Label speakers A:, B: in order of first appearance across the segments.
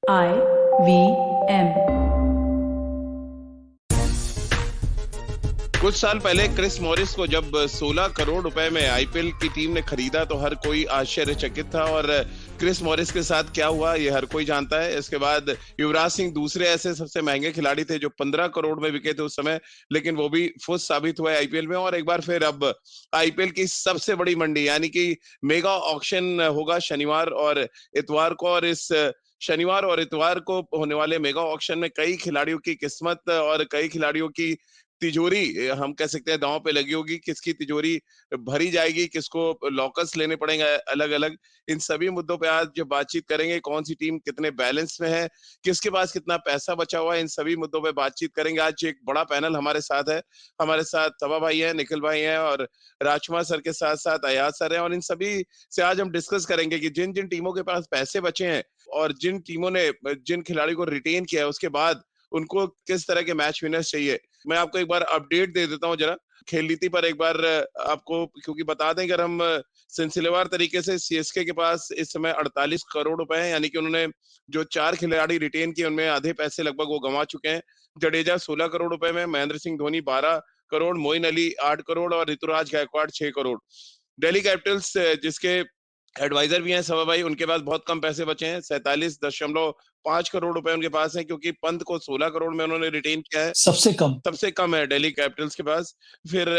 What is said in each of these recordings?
A: IVM।
B: कुछ साल पहले क्रिस मॉरिस को जब 16 करोड़ रुपए में आईपीएल की टीम ने खरीदा तो हर कोई आश्चर्यचकित था। और क्रिस मॉरिस के साथ क्या हुआ ये हर कोई जानता है। इसके बाद युवराज सिंह दूसरे ऐसे सबसे महंगे खिलाड़ी थे जो 15 करोड़ में बिके थे उस समय, लेकिन वो भी फुस साबित हुआ आईपीएल में। और एक बार फिर अब आईपीएल की सबसे बड़ी मंडी यानी कि मेगा ऑक्शन होगा शनिवार और इतवार को। और इस शनिवार और इतवार को होने वाले मेगा ऑक्शन में कई खिलाड़ियों की किस्मत और कई खिलाड़ियों की तिजोरी हम कह सकते हैं दांव पे लगी होगी। किसकी तिजोरी भरी जाएगी, किसको लॉकर्स लेने पड़ेंगे अलग अलग, इन सभी मुद्दों पे आज जो बातचीत करेंगे। कौन सी टीम कितने बैलेंस में है, किसके पास कितना पैसा बचा हुआ है, इन सभी मुद्दों पे बातचीत करेंगे। आज एक बड़ा पैनल हमारे साथ है। हमारे साथ तवा भाई है, निखिल भाई है और राजकुमार सर के साथ साथ अयाज सर है। और इन सभी से आज हम डिस्कस करेंगे कि जिन जिन टीमों के पास पैसे बचे हैं और जिन टीमों ने जिन खिलाड़ी को रिटेन किया है उसके बाद उनको किस तरह के मैच विनर्स चाहिए। मैं आपको एक बार अपडेट दे देता हूं जरा खेल नीति पर एक बार आपको, क्योंकि बता दें अगर हम सिलसिलेवार तरीके से सीएसके के पास इस समय 48 करोड़ रुपए हैं, यानी कि उन्होंने जो 4 खिलाड़ी रिटेन किए उनमें आधे पैसे लगभग वो गंवा चुके हैं। जडेजा 16 करोड़ रुपए में, महेंद्र सिंह धोनी 12 करोड़, मोइन अली 8 करोड़ और ऋतुराज गायकवाड़ 6 करोड़। दिल्ली कैपिटल्स जिसके एडवाइजर भी हैं सवा भाई, उनके पास बहुत कम पैसे बचे हैं, 47.5 करोड़ रुपए उनके पास हैं, क्योंकि पंत को 16 करोड़ में उन्होंने रिटेन किया है। सबसे कम है दिल्ली कैपिटल्स के पास। फिर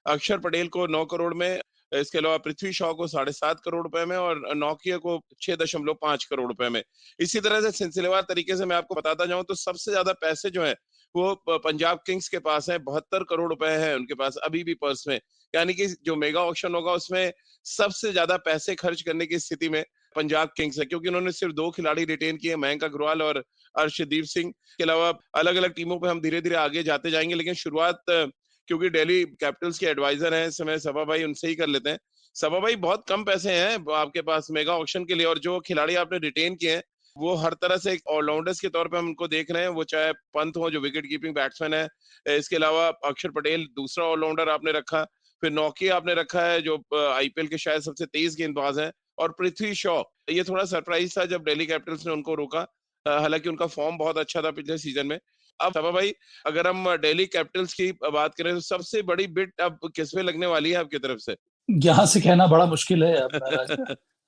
B: अक्षर पटेल को 9 करोड़ में, इसके अलावा पृथ्वी शॉ को 7.5 करोड़ रुपए में और नौकिया को 6.5 करोड़ रुपए में। इसी तरह से सिलसिलेवार तरीके से मैं आपको बताता जाऊं तो सबसे ज्यादा पैसे जो है वो पंजाब किंग्स के पास है, 72 करोड़ रुपए है उनके पास अभी भी पर्स में। यानी कि जो मेगा ऑक्शन होगा उसमें सबसे ज्यादा पैसे खर्च करने की स्थिति में पंजाब किंग्स है, क्योंकि उन्होंने सिर्फ 2 खिलाड़ी रिटेन किए, मयंक अग्रवाल और अर्शदीप सिंह के अलावा। अलग अलग टीमों पे हम धीरे धीरे आगे जाते जाएंगे, लेकिन शुरुआत क्योंकि दिल्ली कैपिटल्स के एडवाइजर हैं इस समय सभा भाई, उनसे ही कर लेते हैं। सभा भाई, बहुत कम पैसे हैं आपके पास मेगा ऑक्शन के लिए, और जो खिलाड़ी आपने रिटेन किए हैं वो हर तरह से ऑलराउंडर्स के तौर पे हम उनको देख रहे हैं। वो चाहे पंत हो जो विकेट कीपिंग बैट्समैन है, इसके अलावा अक्षर पटेल दूसरा ऑलराउंडर आपने रखा, फिर नौकी आपने रखा है जो आईपीएल के शायद सबसे तेज गेंदबाज हैं, और पृथ्वी शॉ। ये थोड़ा सरप्राइज था जब दिल्ली कैपिटल्स ने उनको रोका, हालांकि उनका फॉर्म बहुत अच्छा था पिछले सीजन में। अब सभा भाई, अगर हम दिल्ली कैपिटल्स की बात करें तो सबसे बड़ी बिट अब किसमें लगने वाली है आपकी तरफ से?
C: यहाँ से कहना बड़ा मुश्किल है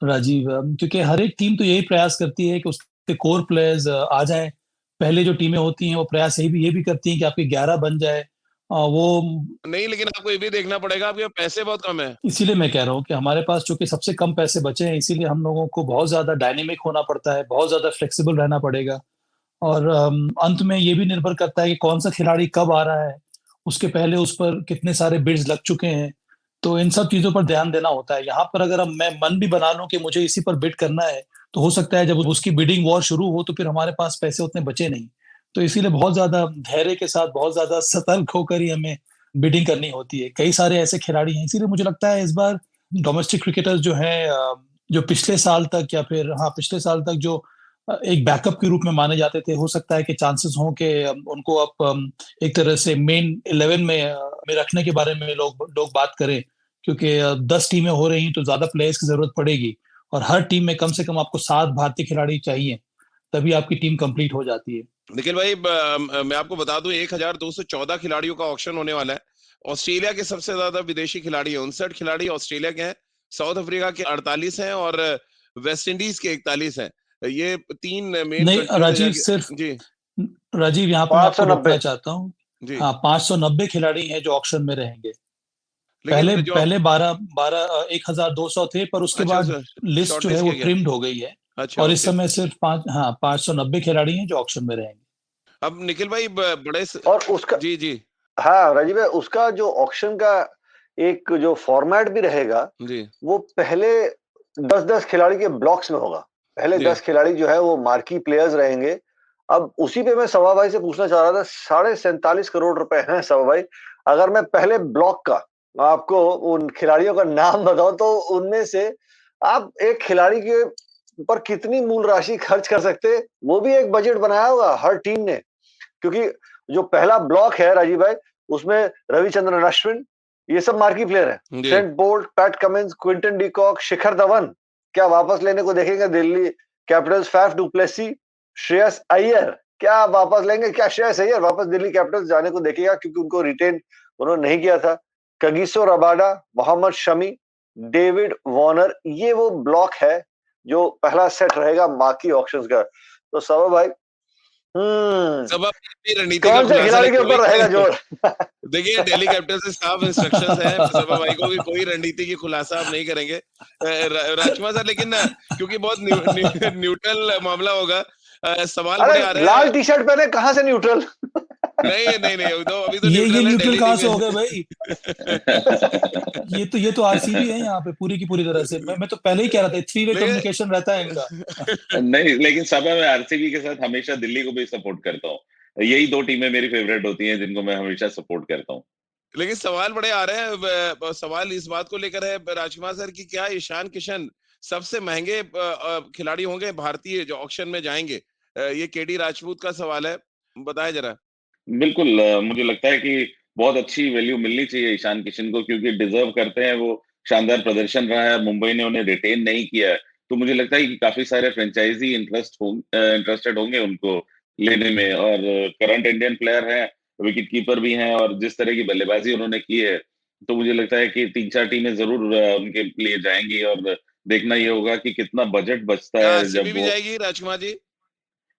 C: राजीव, क्योंकि हर एक टीम तो यही प्रयास करती है कि उसके कोर प्लेयर्स आ जाएं। पहले जो टीमें होती हैं वो प्रयास ये भी करती हैं कि आपके 11 बन जाए। वो
B: नहीं, लेकिन आपको ये भी देखना पड़ेगा आपके पैसे बहुत कम है।
C: इसीलिए मैं कह रहा हूँ कि हमारे पास चूंकि सबसे कम पैसे बचे हैं, इसीलिए हम लोगों को बहुत ज्यादा डायनेमिक होना पड़ता है, बहुत ज्यादा फ्लेक्सिबल रहना पड़ेगा। और अंत में ये भी निर्भर करता है कि कौन सा खिलाड़ी कब आ रहा है, उसके पहले उस पर कितने सारे बिड्स लग चुके हैं। तो इन सब चीजों पर ध्यान देना होता है। यहाँ पर अगर मैं मन भी बना लूं कि मुझे इसी पर बिड करना है, तो हो सकता है जब उसकी बिडिंग वॉर शुरू हो तो फिर हमारे पास पैसे उतने बचे नहीं। तो इसीलिए बहुत ज्यादा धैर्य के साथ, बहुत ज्यादा सतर्क होकर ही हमें बिडिंग करनी होती है। कई सारे ऐसे खिलाड़ी हैं, इसीलिए मुझे लगता है इस बार डोमेस्टिक क्रिकेटर्स जो हैं, जो पिछले साल तक या फिर पिछले साल तक जो एक बैकअप के रूप में माने जाते थे, हो सकता है कि चांसेस हों कि उनको अब एक तरह से मेन 11 में रखने के बारे में लोग लोग बात करें। क्योंकि 10 टीमें हो रही हैं तो ज्यादा प्लेयर्स की जरूरत पड़ेगी, और हर टीम में कम से कम आपको 7 भारतीय खिलाड़ी चाहिए, तभी आपकी टीम कंप्लीट हो जाती है।
B: निखिल भाई, मैं आपको बता दूं 1214 खिलाड़ियों का ऑक्शन होने वाला है। ऑस्ट्रेलिया के सबसे ज्यादा विदेशी खिलाड़ी हैं, 59 खिलाड़ी ऑस्ट्रेलिया के हैं, साउथ अफ्रीका के 48 हैं और वेस्ट इंडीज के 41 हैं। ये 3 मेन
C: नहीं
B: कंट्रीज है
C: राजीव, सिर्फ
B: जी
C: राजीव यहाँ पे मैं आपको
D: 590।
C: रोकना चाहता हूँ।
B: जी।
C: हाँ, 590 खिलाड़ी हैं जो ऑक्शन में रहेंगे।
B: लेकिन
C: पहले
B: जो
C: पहले 12 12 1200 थे, पर उसके
B: अच्छा
C: बाद
B: अच्छा,
C: लिस्ट
B: शॉर्ट
C: जो है
B: लिस्ट
C: वो
B: किया गया।
C: ट्रिम्ड हो गई है।
B: अच्छा,
C: और इस
B: ओके।
C: समय सिर्फ 590 खिलाड़ी हैं जो ऑक्शन में रहेंगे।
B: अब निखिल भाई
D: और उसका
B: जी जी
D: हाँ राजीव भाई, उसका जो ऑक्शन का एक जो फॉर्मेट भी रहेगा,
B: जी
D: वो पहले 10-10 खिलाड़ी के ब्लॉक्स में होगा। पहले
B: जी
D: 10 खिलाड़ी जो है वो मार्की प्लेयर्स रहेंगे। अब उसी पे मैं सवा भाई से पूछना चाह रहा था, 47.5 करोड़ रुपए हैं सवा भाई। अगर मैं पहले ब्लॉक का आपको उन खिलाड़ियों का नाम बताऊं तो उनमें से आप एक खिलाड़ी के ऊपर कितनी मूल राशि खर्च कर सकते, वो भी एक बजट बनाया होगा हर टीम ने। क्योंकि जो पहला ब्लॉक है राजीव भाई, उसमें रविचंद्रन अश्विन, ये सब मार्की प्लेयर है।
B: जी
D: Trent Boult, Pat Cummins, Quinton de Kock, Shikhar Dhawan क्या वापस लेने को देखेंगे Delhi Capitals, Faf du Plessis, Shreyas Iyer क्या वापस लेंगे? क्या श्रेयस अय्यर वापस दिल्ली कैपिटल्स जाने को देखेगा? क्योंकि उनको रिटेन उन्होंने नहीं किया था। Kagiso Rabada, Mohammed Shami, David Warner, ये वो ब्लॉक है जो पहला सेट रहेगा मार्की ऑक्शंस का। तो सौरभ भाई
B: सब अपनी रणनीति का
D: कौन से
B: खुलासा
D: खिलाड़ी के
B: नहीं
D: ऊपर रहेगा
B: करेंगे।
D: जोर?
B: देखिए दिल्ली कैपिटल्स से साफ इंस्ट्रक्शंस हैं सभा भाई को कि कोई रणनीति की खुलासा आप नहीं करेंगे राजकुमार सर, लेकिन क्योंकि बहुत न्यूट्रल मामला होगा, सवाल बड़े आ
D: अरे
B: रहे
D: लाल
B: हैं।
D: टी शर्ट पहने कहाँ से न्यूट्रल?
B: नहीं नहीं नहीं, तो अभी तो
C: ये
B: न्यूट्रल है
C: न्यूट्रल
B: दिल्ली
C: कहाँ
B: टीम
C: से हो गए
B: में।
C: भाई? ये तो आरसीबी है यहाँ पे पूरी की पूरी तरह से। मैं तो पहले ही कह रहा था, 3 वे कम्युनिकेशन रहता है इनका।
A: नहीं, लेकिन सब मैं आरसीबी के साथ हमेशा दिल्ली को भी सपोर्ट करता हूँ। यही दो टीमें मेरी फेवरेट होती हैं जिनको मैं हमेशा सपोर्ट करता हूँ।
B: लेकिन सवाल बड़े आ रहे हैं, सवाल इस बात को लेकर है राजकुमार सर की, क्या ईशान किशन सबसे महंगे खिलाड़ी होंगे भारतीय जो ऑक्शन में जाएंगे? ये केडी राजपूत का सवाल है, बताया जरा।
A: बिल्कुल, मुझे लगता है कि बहुत अच्छी वैल्यू मिलनी चाहिए ईशान किशन को, क्योंकि डिजर्व करते हैं। वो शानदार प्रदर्शन रहा है, मुंबई ने उन्हें रिटेन नहीं किया है, तो मुझे लगता है कि काफी सारे फ्रेंचाइजी इंटरेस्टेड होंगे उनको लेने में। और करंट इंडियन प्लेयर है, विकेट कीपर भी हैं, और जिस तरह की बल्लेबाजी उन्होंने की है, तो मुझे लगता है कि 3-4 टीमें जरूर उनके लिए जाएंगी। और देखना ये होगा कि कितना बजट बचता
B: क्या
A: है
B: आरसीबी
A: जब
B: भी
A: वो।
B: जाएगी राजकुमार जी?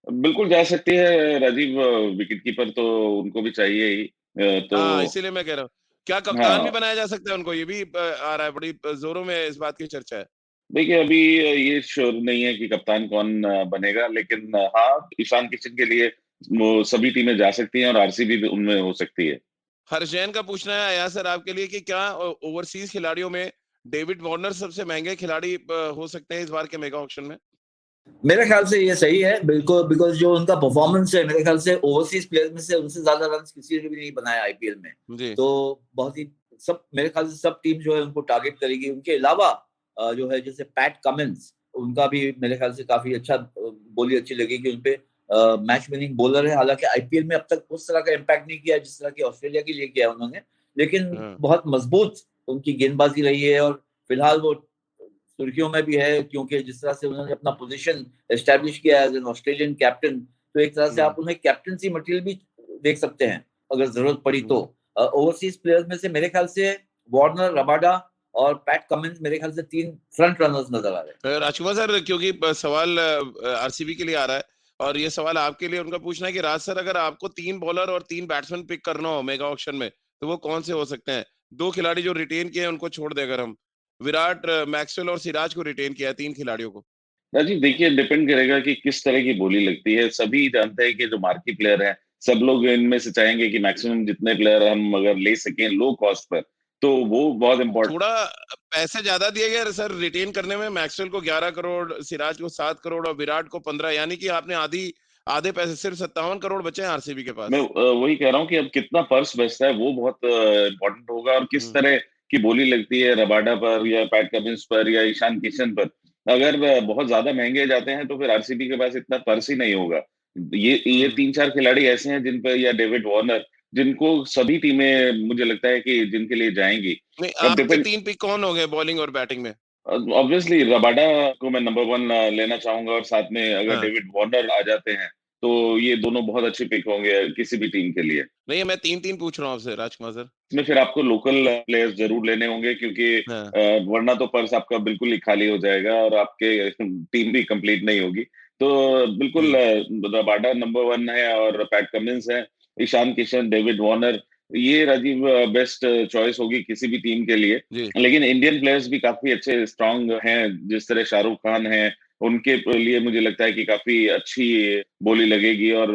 A: बिल्कुल जा सकती है राजीव, विकेट कीपर तो उनको भी चाहिए ही। तो
B: हाँ, इसीलिए मैं कह रहा हूँ, क्या कप्तान भी
A: हाँ,
B: बनाया जा सकता है उनको? ये भी आ रहा है, बड़ी जोरों में इस बात की चर्चा है।
A: देखिए अभी ये श्योर नहीं है कि कप्तान कौन बनेगा, लेकिन हाँ, ईशान किशन के लिए वो सभी टीमें जा सकती हैं और आरसीबी भी उनमें हो सकती है।
B: हर्ष जैन का पूछना है आया सर आपके लिए कि क्या ओवरसीज खिलाड़ियों में डेविड वार्नर सबसे महंगे खिलाड़ी हो सकते हैं इस बार के मेगा ऑक्शन में?
E: मेरे ख्याल से ये सही है बिल्कुल, बिकॉज जो उनका परफॉर्मेंस है, मेरे ख्याल से ओवरसीज प्लेयर्स में से उनसे ज्यादा रन किसी ने भी नहीं बनाया आईपीएल में।
B: जी।
E: तो बहुत ही सब, मेरे ख्याल से सब टीम जो है उनको टारगेट करेगी। उनके अलावा जो है जैसे पैट कमिंस, उनका भी मेरे ख्याल से काफी अच्छा बोली अच्छी लगेगी उनपे। मैच विनिंग बॉलर है, हालांकि आईपीएल में अब तक उस तरह का इम्पैक्ट नहीं किया जिस तरह की ऑस्ट्रेलिया के लिए किया उन्होंने, लेकिन
B: हाँ।
E: बहुत मजबूत उनकी गेंदबाजी रही है। और फिलहाल वो सुर्खियों में भी है, क्योंकि जिस तरह से उन्होंने अपना पोजीशन एस्टैब्लिश किया एज एन ऑस्ट्रेलियन कैप्टन, तो एक तरह से आप उन्हें कैप्टनसी मटेरियल भी देख सकते हैं अगर जरूरत पड़ी तो। ओवरसीज प्लेयर्स में से मेरे ख्याल से वार्नर, रबाडा और पैट कमिंस मेरे ख्याल से 3 फ्रंट रनर्स नजर आ रहे हैं।
B: राजकुमार सर, क्योंकि सवाल आरसीबी के लिए आ रहा है और ये सवाल आपके लिए उनका पूछना है कि राज सर, अगर आपको 3 बॉलर और 3 बैट्समैन पिक करना हो मेगा ऑक्शन में, तो वो कौन से हो सकते हैं? 2 खिलाड़ी जो रिटेन किए हैं उनको छोड़ देकर हम विराट, मैक्सवेल और सिराज को रिटेन किया है, 3 खिलाड़ियों को।
A: राजीव देखिए, डिपेंड करेगा कि किस तरह की बोली लगती है। सभी जानते हैं कि जो मार्की प्लेयर हैं, सब लोग इनमें से चाहेंगे कि मैक्सिमम जितने प्लेयर हम अगर ले सकें लो कॉस्ट पर, तो वो बहुत इंपॉर्टेंट।
B: थोड़ा पैसे ज्यादा दिए गए सर रिटेन करने में, मैक्सवेल को 11 करोड़, सिराज को 7 करोड़ और विराट को 15, यानी कि आपने आधे पैसे, सिर्फ 57 करोड़ बचे हैं आरसीबी के
A: मैं
B: पास।
A: वही कह रहा हूँ कि अब कितना पर्स बचता है वो बहुत इंपॉर्टेंट होगा, और किस तरह की बोली लगती है रबाडा पर या पैट कमिंस पर या ईशान किशन पर। अगर बहुत ज्यादा महंगे जाते हैं तो फिर आरसीबी के पास इतना पर्स ही नहीं होगा। ये 3-4 खिलाड़ी ऐसे हैं जिन पर, या डेविड वार्नर, जिनको सभी टीमें मुझे लगता है कि जिनके लिए जाएंगी।
B: नहीं,
A: अब
B: आपके
A: डिपेंड,
B: 3 पिक कौन हो गए बॉलिंग और बैटिंग में?
A: ऑब्वियसली रबाडा को मैं नंबर 1 लेना चाहूंगा, और साथ में अगर
B: हाँ।
A: डेविड वार्नर आ जाते हैं तो ये दोनों बहुत अच्छे पिक होंगे किसी भी टीम के लिए।
B: नहीं, मैं 3-3 पूछ रहा हूँ आपसे राजकुमार सर।
A: इसमें फिर आपको लोकल प्लेयर्स जरूर लेने होंगे, क्योंकि
B: हाँ।
A: वरना तो पर्स आपका बिल्कुल ही खाली हो जाएगा और आपके टीम भी कंप्लीट नहीं होगी। तो बिल्कुल रबाडा नंबर 1 है, और पैट कमिंस है, ईशान किशन, डेविड वार्नर, ये राजीव बेस्ट चॉइस होगी किसी भी टीम के लिए।
B: जी।
A: लेकिन इंडियन प्लेयर्स भी काफी अच्छे स्ट्रांग हैं, जिस तरह शाहरुख खान है, उनके लिए मुझे लगता है कि काफी अच्छी बोली लगेगी, और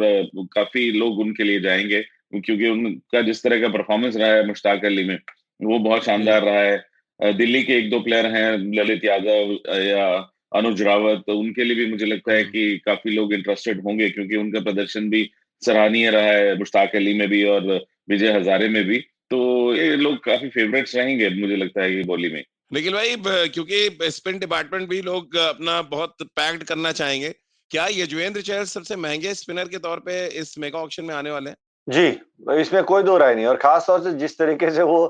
A: काफी लोग उनके लिए जाएंगे, क्योंकि उनका जिस तरह का परफॉर्मेंस रहा है मुश्ताक अली में, वो बहुत शानदार रहा है। दिल्ली के 1-2 प्लेयर हैं, ललित यादव या अनुज रावत, तो उनके लिए भी मुझे लगता है कि काफी लोग इंटरेस्टेड होंगे, क्योंकि उनका प्रदर्शन भी सराहनीय रहा है, मुश्ताक अली में भी और विजय हजारे में भी। तो ये लोग काफी फेवरेट्स रहेंगे मुझे लगता है ये बॉली में।
B: लेकिन भाई क्योंकि स्पिन डिपार्टमेंट भी लोग अपना बहुत पैक्ड करना चाहेंगे, क्या युजवेंद्र चहल सबसे महंगे स्पिनर के तौर पे इस मेगा ऑक्शन में आने वाले हैं?
D: जी, इसमें कोई दो राय नहीं। और खास तौर से जिस तरीके से वो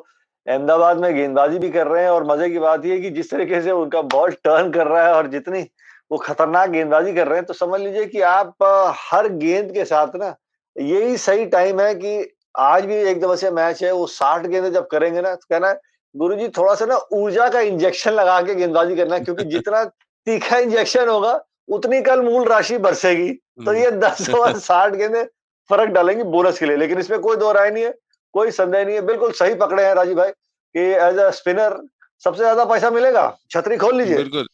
D: अहमदाबाद में गेंदबाजी भी कर रहे हैं, और मजे की बात ये है कि जिस तरीके से उनका बॉल टर्न कर रहा है और जितनी वो खतरनाक गेंदबाजी कर रहे हैं, तो समझ लीजिए कि आप हर गेंद के साथ ना यही सही टाइम है कि आज भी एक दिवसीय मैच है, वो 60 गेंदें जब करेंगे ना, तो कहना है गुरुजी थोड़ा सा ना ऊर्जा का इंजेक्शन लगा के गेंदबाजी करना, क्योंकि जितना तीखा इंजेक्शन होगा उतनी कल मूल राशि बरसेगी। तो ये 10 ओवर 60 गेंदें फर्क डालेंगी बोनस के लिए, लेकिन इसमें कोई दो राय नहीं है, कोई संदेह नहीं है। बिल्कुल सही पकड़े हैं राजीव भाई कि एज अ स्पिनर सबसे ज्यादा पैसा मिलेगा, छतरी खोल लीजिए।
B: बिल्कुल।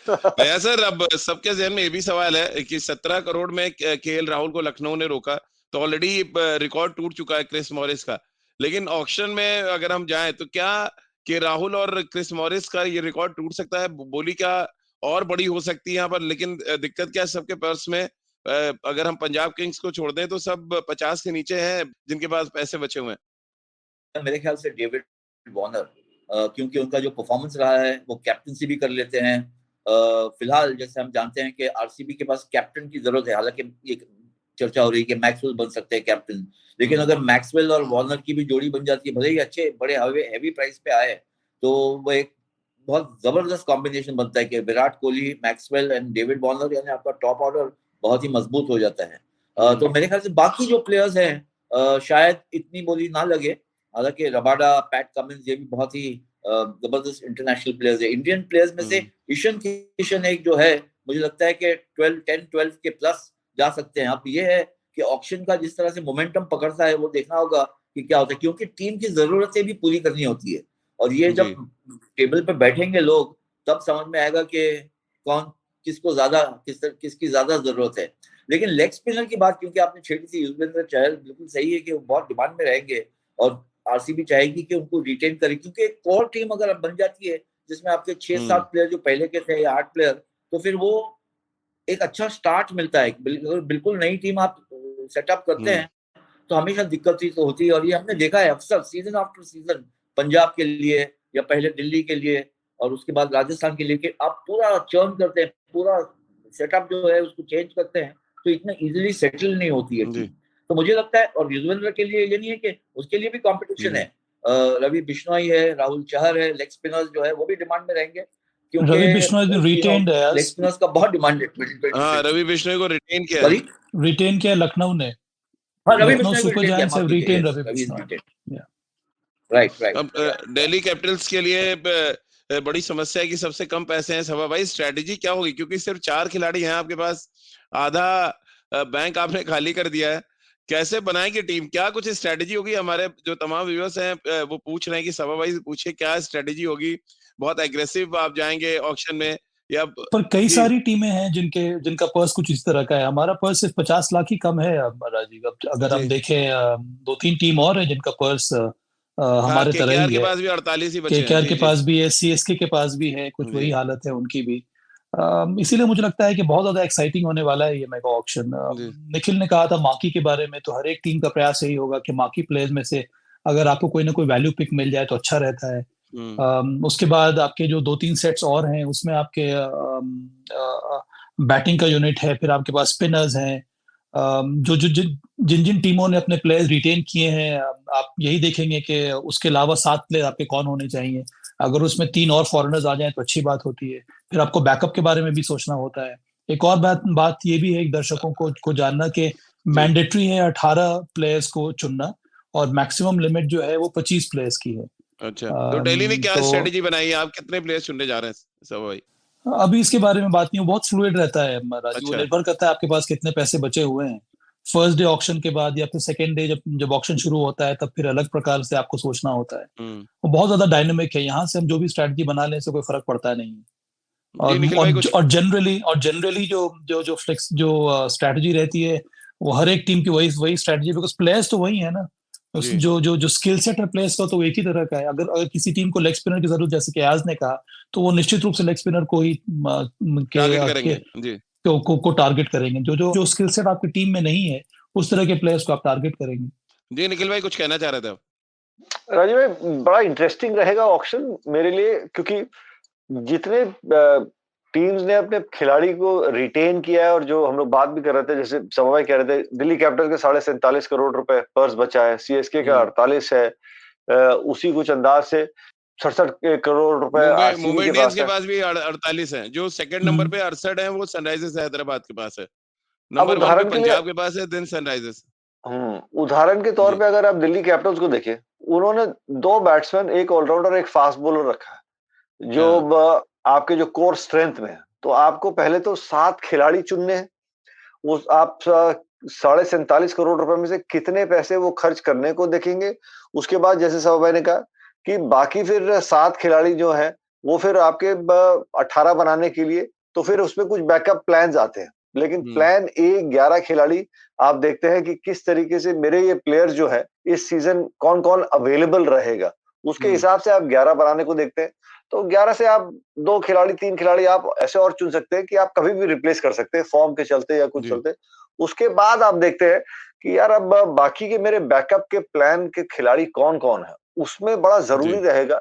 B: भैया सर, अब सबके जहन में ये भी सवाल है कि 17 करोड़ में केएल राहुल को लखनऊ ने रोका, तो ऑलरेडी रिकॉर्ड टूट चुका है क्रिस मॉरिस का। लेकिन ऑक्शन में अगर हम जाएं तो क्या कि राहुल और क्रिस मॉरिस का ये रिकॉर्ड टूट सकता है? बोली क्या और बड़ी हो सकती है यहाँ पर, लेकिन दिक्कत क्या है सबके पर्स में? अगर हम पंजाब किंग्स को छोड़ दें तो सब 50 के नीचे हैं जिनके पास पैसे बचे हुए हैं।
E: मेरे ख्याल से डेविड वार्नर, क्योंकि उनका जो परफॉर्मेंस रहा है, वो कैप्टनसी भी कर लेते हैं। फिलहाल जैसे हम जानते हैं कि आरसीबी के पास कैप्टन की जरूरत है, हालांकि ये चर्चा हो रही है कि मैक्सवेल बन सकते हैं कैप्टन, लेकिन अगर मैक्सवेल और वार्नर की भी जोड़ी बन जाती है, भले ही अच्छे बड़े हैवी प्राइस पे आए, तो वो एक बहुत जबरदस्त कॉम्बिनेशन बनता है कि Virat Kohli, Maxwell and David Warner, यानी आपका टॉप ऑर्डर बहुत ही मजबूत हो जाता है। तो मेरे ख्याल से बाकी जो प्लेयर्स हैं शायद इतनी बोली ना लगे, हालांकि रबाडा, पैट कमिंस, ये भी बहुत ही जबरदस्त इंटरनेशनल प्लेयर्स है। इंडियन प्लेयर्स में से ईशान किशन एक जो है, मुझे लगता है कि 10-12 के प्लस जा सकते हैं। अब ये है कि ऑक्शन का जिस तरह से मोमेंटम पकड़ता है, वो देखना होगा कि क्या होता है, क्योंकि टीम की जरूरतें भी पूरी करनी होती है, और ये जब टेबल पे बैठेंगे लोग, तब समझ में आएगा कि कौन किसको ज्यादा किसकी ज्यादा जरूरत है। लेकिन लेग स्पिनर की बात क्योंकि आपने छेड़ी थी, युजवेंद्र चहल, बिल्कुल सही है कि वो बहुत डिमांड में रहेंगे, और आरसीबी चाहेगी कि उनको रिटेन करे, क्योंकि एक कोर टीम अगर अब बन जाती है जिसमें आपके 6-7 प्लेयर जो पहले के थे, या 8 प्लेयर, तो फिर वो एक अच्छा स्टार्ट मिलता है। बिल्कुल नई टीम आप सेटअप करते हैं तो हमेशा दिक्कत ही तो होती है, और ये हमने देखा है अक्सर सीजन आफ्टर सीजन, पंजाब के लिए या पहले दिल्ली के लिए और उसके बाद राजस्थान के लिए, कि आप पूरा चर्न करते हैं, पूरा सेटअप जो है उसको चेंज करते हैं, तो इतना इजीली सेटल नहीं होती है टीम। तो मुझे लगता है, और युजवेंद्र के लिए ये नहीं है कि उसके लिए भी कंपटीशन है, रवि बिश्नोई है, राहुल चहर है, लेग स्पिनर्स जो है वो भी डिमांड में रहेंगे, क्योंकि
C: रवि बिश्नोई ने रिटेन्ड है,
E: लेग स्पिनर्स का बहुत डिमांड है।
B: हाँ, रवि बिश्नोई को रिटेन किया है,
C: रिटेन किया लखनऊ ने।
E: हाँ, रवि
C: लखनऊ
E: बिश्नोई को
C: super giants have retain Ravi Bishnoi.
E: Right.
B: अब दिल्ली कैपिटल्स के लिए बड़ी समस्या है कि सबसे कम पैसे हैं। सभा भाई, स्ट्रेटेजी क्या होगी? क्योंकि सिर्फ 4 खिलाड़ी हैं आपके पास, आधा बैंक आपने खाली कर दिया है। कैसे बनाएंगे टीम? क्या कुछ स्ट्रेटेजी होगी? हमारे जो तमाम व्यूअर्स हैं वो पूछ रहे हैं कि सभा भाई पूछे क्या स्ट्रेटेजी होगी? बहुत एग्रेसिव आप जाएंगे ऑक्शन में, या
C: पर कई सारी टीमें हैं जिनका पर्स कुछ इस तरह का है। हमारा पर्स सिर्फ 50 लाख ही कम है राजीव। अब अगर हम देखें 2-3 टीम और है जिनका पर्स हमारे तरह ही
B: के
C: है।
B: पास भी 48 ही बचे हैं।
C: केकेआर के पास भी है, सीएसके के पास भी है, कुछ वही हालत है उनकी भी। इसीलिए मुझे लगता है कि बहुत ज्यादा एक्साइटिंग होने वाला है ये मेगा ऑक्शन। निखिल ने कहा था माकी के बारे में, तो हर एक टीम का प्रयास यही होगा कि माकी प्लेयर्स में से अगर आपको कोई ना कोई वैल्यू पिक मिल जाए तो अच्छा रहता है। उसके बाद आपके जो 2-3 सेट्स और हैं उसमें आपके बैटिंग का यूनिट है, फिर आपके पास स्पिनर्स हैं। जो जो जिन टीमों ने अपने प्लेयर्स रिटेन किए हैं, आप यही देखेंगे कि उसके अलावा 7 प्लेयर आपके कौन होने चाहिए। अगर उसमें 3 और फॉरेनर्स आ जाएं तो अच्छी बात होती है। फिर आपको बैकअप के बारे में भी सोचना होता है। एक और बात ये भी है दर्शकों को जानना कि मैंडेटरी है 18 प्लेयर्स को चुनना, और मैक्सिमम लिमिट जो है वो 25 प्लेयर्स की है।
B: अच्छा, तो दिल्ली ने क्या स्ट्रेटेजी बनाई है? आप कितने प्लेयर्स चुनने जा रहे हैं सब भाई?
C: अभी इसके बारे में बात नहीं हो, बहुत फ्लूइड रहता है राजू। वो निर्भर करता है आपके पास कितने पैसे बचे हुए हैं। फर्स्ट डे ऑक्शन के बाद या फिर सेकेंड डे जब ऑक्शन शुरू होता है, तब फिर अलग प्रकार से आपको सोचना होता है। वो बहुत ज्यादा डायनेमिक है। यहाँ से हम जो भी स्ट्रेटजी बना लें, इससे कोई फर्क पड़ता नहीं। और जनरली जो फ्लेक्स जो स्ट्रेटजी रहती है, वो हर एक टीम की वही स्ट्रेटजी, बिकॉज प्लेयर्स तो वही है ना। जो स्किल सेट है प्लेयर्स का तो एक ही तरह का है। अगर किसी टीम को लेग स्पिनर की जरूरत, जैसे कि आज ने कहा, तो वो निश्चित रूप से लेग स्पिनर को ही टारगेट करेंगे। जो स्किल सेट आपकी टीम में नहीं है, उस तरह के प्लेयर्स को आप टारगेट करेंगे।
B: जी निखिल भाई, कुछ कहना चाह रहे थे आप?
D: राजीव भाई, बड़ा इंटरेस्टिंग रहेगा ऑक्शन मेरे लिए, क्योंकि जितने टीम्स ने अपने खिलाड़ी को रिटेन किया है, और जो हम लोग बात भी कर रहे थे, जैसे सभा भाई कह रहे थे, दिल्ली कैपिटल के 47.5 करोड़ रुपए पर्स बचा है, सीएसके का 48 है, उसी कुछ अंदाज से 67 करोड़ रुपए
B: मुंबई
D: आरसीबी के
B: इंडियंस
D: पास
B: के
D: है।
B: पास भी 48 है। जो सेकंड नंबर पे 68 है वो सनराइजर्स हैदराबाद के पास है। नंबर 1 पे
D: उदाहरण के लिए
B: पंजाब के पास है, देन सनराइजर्स।
D: उदाहरण के तौर
B: जी।
D: पे अगर आप दिल्ली कैपिटल्स को देखें, उन्होंने 2 बैट्समैन, 1 ऑलराउंडर, 1 फास्ट बॉलर रखा है, जो
B: हाँ।
D: आपके जो कोर स्ट्रेंथ में है। तो आपको पहले तो 7 खिलाड़ी चुनने हैं। वो आप 47.5 करोड़ रुपए में से कितने पैसे वो खर्च करने को देखेंगे। उसके बाद जैसे सवा भाई ने कहा कि बाकी फिर 7 खिलाड़ी जो हैं, वो फिर आपके 18 बनाने के लिए, तो फिर उसमें कुछ बैकअप प्लान्स आते हैं। लेकिन प्लान ए 11 खिलाड़ी आप देखते हैं कि किस तरीके से मेरे ये प्लेयर जो है, इस सीज़न कौन-कौन अवेलेबल रहेगा। उसके हिसाब से आप 11 बनाने को देखते हैं। तो 11 से आप 2 खिलाड़ी, 3 खिलाड़ी आप ऐसे और चुन सकते हैं कि आप कभी भी रिप्लेस कर सकते हैं, फॉर्म के चलते या कुछ
B: जी।
D: चलते। उसके बाद आप देखते हैं कि यार अब बाकी के मेरे बैकअप के प्लान के खिलाड़ी कौन-कौन हैं। उसमें बड़ा ज़रूरी
B: जी।
D: रहेगा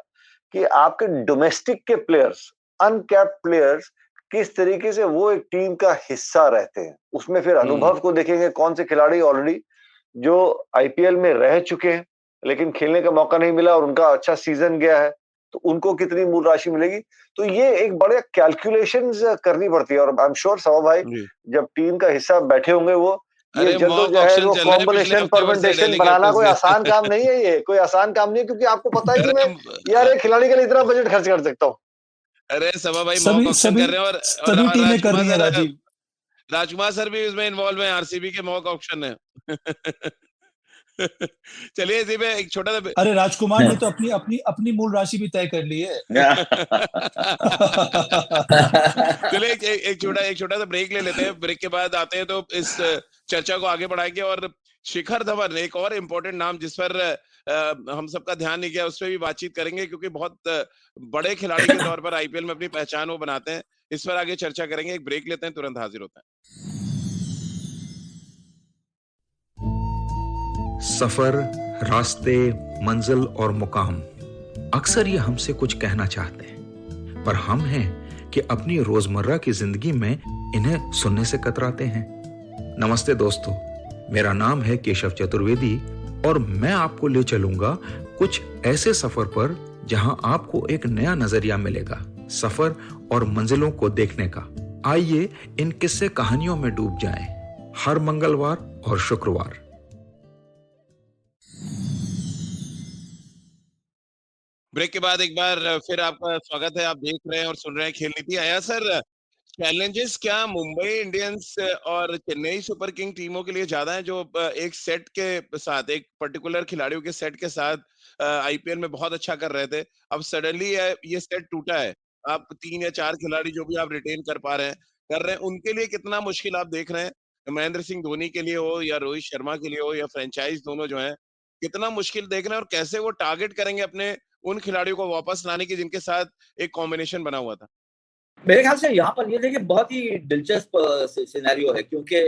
D: कि आपके डोमेस्टिक के प्लेयर्स, अनकैप्ड प्लेयर्स किस तरीके से वो एक टीम का हिस्सा रहते हैं। उसमें फिर अनुभव को देखेंगे, कौन से खिलाड़ी ऑलरेडी जो आईपीएल में रह चुके हैं, लेकिन खेलने का मौका नहीं मिला और उनका अच्छा सीज़न गया है, तो उनको कितनी मूल राशि मिलेगी। तो ये एक बड़े कैलकुलेशंस करनी पड़ती है और आई एम श्योर सवा भाई
B: जी।
D: जब टीम का हिस्सा बैठे होंगे वो, ये
B: अरे मॉक
D: जद्दोजहद,
B: ऑक्शन
D: वो
B: चल रहा है पिछले
D: कॉम्बिनेशन,
B: हफ्ते भर से
D: परमेंटेशन
B: दिल्ली
D: बनाना कोई
B: कैपिटल्स
D: आसान काम
B: के।
D: नहीं है ये, कोई आसान काम नहीं है क्योंकि आपको पता है कि मैं यार
B: अरे
D: एक खिलाड़ी के लिए इतना बजट खर्च कर सकता हूँ।
B: अरे सभा भाई मॉक
C: सभी
B: ऑक्शन
C: सभी
B: कर रहे हैं और
C: सभी टीमें कर
B: राजकुमार
C: रही हैं
B: सर
C: राजीव।
B: राजकुमार सर भी इसमें इन्वॉल्व हैं, आरसीबी के मॉक ऑक्शन में। चलिए इसी पे एक छोटा सा
C: अरे राजकुमार ने तो अपनी अपनी अपनी मूल राशि भी तय कर ली है।
B: चलिए एक छोटा सा ब्रेक ले लेते हैं। ब्रेक के बाद आते हैं तो इस चर्चा को आगे बढ़ाएंगे और शिखर धवन एक और इम्पोर्टेंट नाम जिस पर हम सबका ध्यान नहीं गया उस पर भी बातचीत करेंगे क्योंकि बहुत बड़े खिलाड़ी के तौर पर आईपीएल में अपनी पहचान वो बनाते हैं। इस पर आगे चर्चा करेंगे। एक ब्रेक लेते हैं, तुरंत हाजिर होते हैं।
F: सफर, रास्ते, मंजिल और मुकाम अक्सर ये हमसे कुछ कहना चाहते हैं, पर हम हैं कि अपनी रोजमर्रा की जिंदगी में इन्हें सुनने से कतराते हैं। नमस्ते दोस्तों, मेरा नाम है केशव चतुर्वेदी और मैं आपको ले चलूंगा कुछ ऐसे सफर पर जहां आपको एक नया नजरिया मिलेगा सफर और मंजिलों को देखने का। आइए इन किस्से कहानियों में डूब जाएं। हर मंगलवार और शुक्रवार।
B: ब्रेक के बाद एक बार फिर आपका स्वागत है। आप देख रहे हैं और सुन रहे हैं खेल नीति। आया सर, चैलेंजेस क्या मुंबई इंडियंस और चेन्नई सुपर किंग टीमों के लिए ज्यादा है जो एक सेट के साथ, एक पर्टिकुलर खिलाड़ियों के सेट के साथ आईपीएल में बहुत अच्छा कर रहे थे, अब सडनली ये सेट टूटा है। आप 3 या 4 खिलाड़ी जो भी आप रिटेन कर पा रहे हैं, कर रहे हैं, उनके लिए कितना मुश्किल आप देख रहे हैं? महेंद्र सिंह धोनी के लिए हो या रोहित शर्मा के लिए हो या फ्रेंचाइज दोनों जो है, कितना मुश्किल देख रहे हैं और कैसे वो टारगेट करेंगे अपने उन खिलाड़ियों को वापस लाने की जिनके साथ एक कॉम्बिनेशन बना हुआ था?
E: मेरे ख्याल से यहाँ पर ये देखिए बहुत ही दिलचस्प सिनेरियो है क्योंकि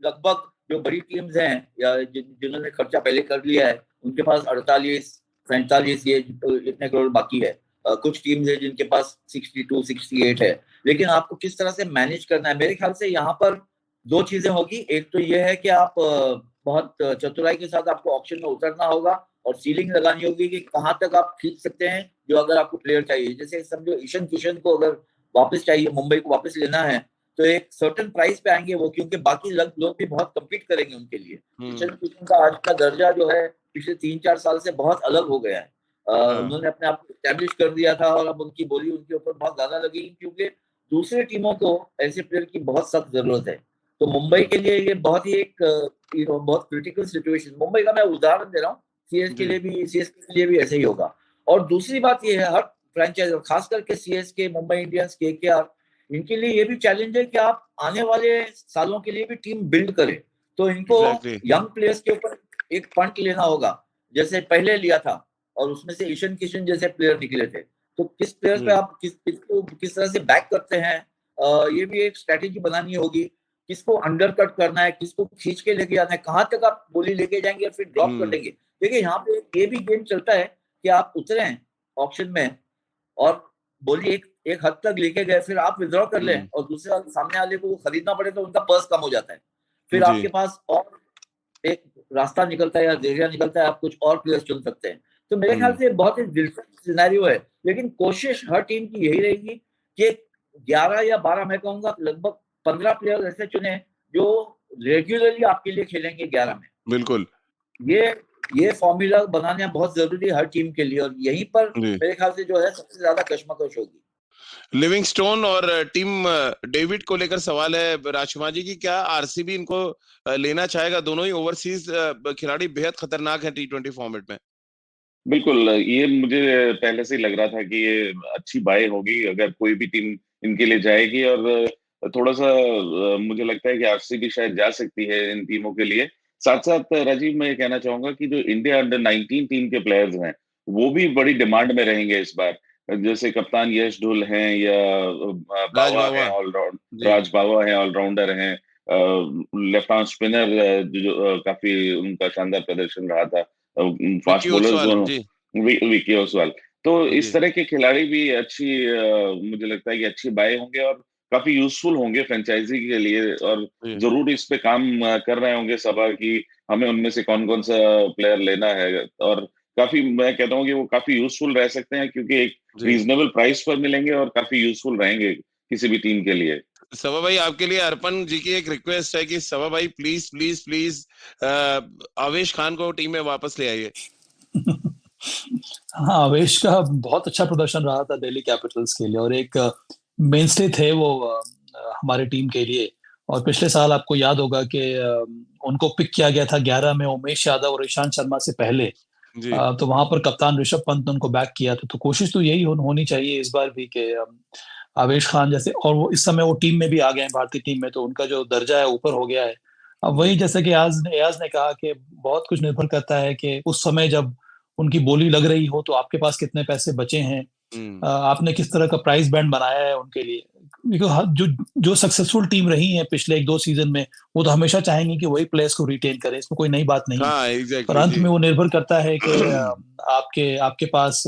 E: लगभग जो बड़ी टीम्स हैं या जिन्होंने खर्चा पहले कर लिया है उनके पास 48-47 ये इतने करोड़ बाकी है। कुछ टीम्स है जिनके पास 62-68 है। लेकिन आपको किस तरह से मैनेज करना है, मेरे ख्याल से यहाँ पर 2 चीजें होगी। एक तो ये है कि आप बहुत चतुराई के साथ आपको ऑक्शन में उतरना होगा और सीलिंग लगानी होगी कि कहाँ तक आप खींच सकते हैं जो अगर आपको प्लेयर चाहिए। जैसे समझो ईशान किशन को अगर वापस चाहिए, मुंबई को वापस लेना है, तो एक सर्टेन प्राइस पे आएंगे वो, क्योंकि बाकी लोग भी बहुत कम्पीट करेंगे उनके लिए। ईशान किशन का आज का दर्जा जो है पिछले 3-4 साल से बहुत अलग हो गया है। उन्होंने अपने आप को एस्टैब्लिश कर दिया था और अब उनकी बोली उनके ऊपर बहुत ज्यादा लगी क्योंकि दूसरे टीमों को ऐसे प्लेयर की बहुत सख्त जरूरत है। तो मुंबई के लिए ये बहुत ही एक बहुत क्रिटिकल सिचुएशन। मुंबई का मैं उदाहरण दे रहा हूँ, सीएसके के लिए भी ऐसे ही होगा। और दूसरी बात ये है, हर फ्रेंचाइज और खास करके सीएसके, मुंबई इंडियंस, केकेआर, इनके लिए ये भी चैलेंज है कि आप आने वाले सालों के लिए भी टीम बिल्ड करें। तो इनको यंग प्लेयर्स के ऊपर एक फंड लेना होगा जैसे पहले लिया था और उसमें से ईशान किशन जैसे प्लेयर निकले थे। तो किस प्लेयर पे आप किस तरह से बैक करते हैं, ये भी एक स्ट्रेटेजी बनानी होगी। किसको अंडरकट करना है, किसको खींच के लेके जाना है, कहाँ तक आप बोली लेके जाएंगे और फिर ड्रॉप कर देंगे। देखिए यहाँ पे ये भी गेम चलता है कि आप उतरे ऑप्शन में और बोली एक हद तक लेके गए, फिर आप विड्रॉ कर लें और दूसरे सामने वाले को खरीदना पड़े तो उनका पर्स कम हो जाता है। फिर आपके पास और एक रास्ता निकलता है या जरिया निकलता है, आप कुछ और प्लेयर्स चुन सकते हैं। तो मेरे ख्याल से बहुत ही दिलचस्प सिनेरियो है लेकिन कोशिश हर टीम की यही रहेगी कि 11 या 12, मैं कहूंगा लगभग 15 प्लेयर ऐसे चुने जो रेगुलरली आपके लिए खेलेंगे 11 में।
B: बिल्कुल
E: ये फॉर्मूला बनाना बहुत जरूरी है हर टीम के लिए, और यहीं पर मेरे ख्याल से जो है सबसे ज्यादा कश्मकश होगी।
B: लिविंगस्टोन और टीम डेविड को लेकर सवाल है राजकुमार जी की, क्या आरसीबी इनको लेना चाहेगा? दोनों ही ओवरसीज खिलाड़ी बेहद खतरनाक है T20 फॉर्मेट में।
A: बिल्कुल, ये मुझे पहले से ही लग रहा था कि ये अच्छी बाय होगी अगर कोई भी टीम इनके लिए जाएगी, और थोड़ा सा मुझे लगता है कि आरसीबी शायद जा सकती है इन टीमों के लिए। साथ साथ राजीव, मैं ये कहना चाहूंगा कि जो इंडिया अंडर-19 टीम के प्लेयर्स हैं, वो भी बड़ी डिमांड में रहेंगे इस बार। जैसे कप्तान यश ढुल हैं, या
B: राज
A: बावा
B: बावा
A: हैं, ऑलराउंड
B: जी।
A: राज बावा हैं, ऑलराउंडर हैं। लेफ्ट आर्म स्पिनर जो काफी उनका शानदार प्रदर्शन रहा था। फास्ट
B: विक्की
A: बॉलर्स
B: ओसवाल जी।
A: विकी ओसवाल। तो इस
B: जी
A: तरह के खिलाड़ी भी अच्छी, मुझे लगता है कि अच्छी बाय होंगे और काफी यूजफुल होंगे फ्रेंचाइजी के लिए, और
B: जी।
A: जरूर इस पे काम कर रहे होंगे सभा की हमें उनमें से कौन कौन सा प्लेयर लेना है। और काफी, मैं कहता हूँ कि वो काफी यूजफुल रह सकते हैं, क्योंकि एक
B: जी
A: रीजनेबल प्राइस पर मिलेंगे और काफी यूजफुल रहेंगे किसी भी टीम के लिए।
B: सभा भाई, आपके लिए अर्पण जी की एक रिक्वेस्ट है कि सभा भाई प्लीज प्लीज प्लीज आवेश खान को टीम में वापस ले आइए।
C: हाँ, आवेश का बहुत अच्छा प्रदर्शन रहा था दिल्ली कैपिटल्स के लिए, और एक मेनस्टे थे वो हमारी टीम के लिए। और पिछले साल आपको याद होगा कि उनको पिक किया गया था 11 में उमेश यादव और ईशांत शर्मा से पहले।
B: जी
C: तो वहां पर कप्तान ऋषभ पंत ने उनको बैक किया था। तो कोशिश तो यही होनी चाहिए इस बार भी कि आवेश खान जैसे, और वो इस समय वो टीम में भी आ गए हैं, भारतीय टीम में, तो उनका जो दर्जा है ऊपर हो गया है। अब वही जैसे कि एयाज ने कहा कि बहुत कुछ निर्भर करता है कि उस समय जब उनकी बोली लग रही हो तो आपके पास कितने पैसे बचे हैं, आपने किस तरह का प्राइस बैंड बनाया है उनके लिए। जो जो सक्सेसफुल टीम रही है पिछले 1-2 सीजन में, वो तो हमेशा चाहेंगे कि वही प्लेयर्स को रिटेन करें, इसमें कोई नई बात नहीं है।
B: हाँ
C: पर
B: एग्जैक्टली
C: अंत
B: जी।
C: में वो निर्भर करता है कि आपके पास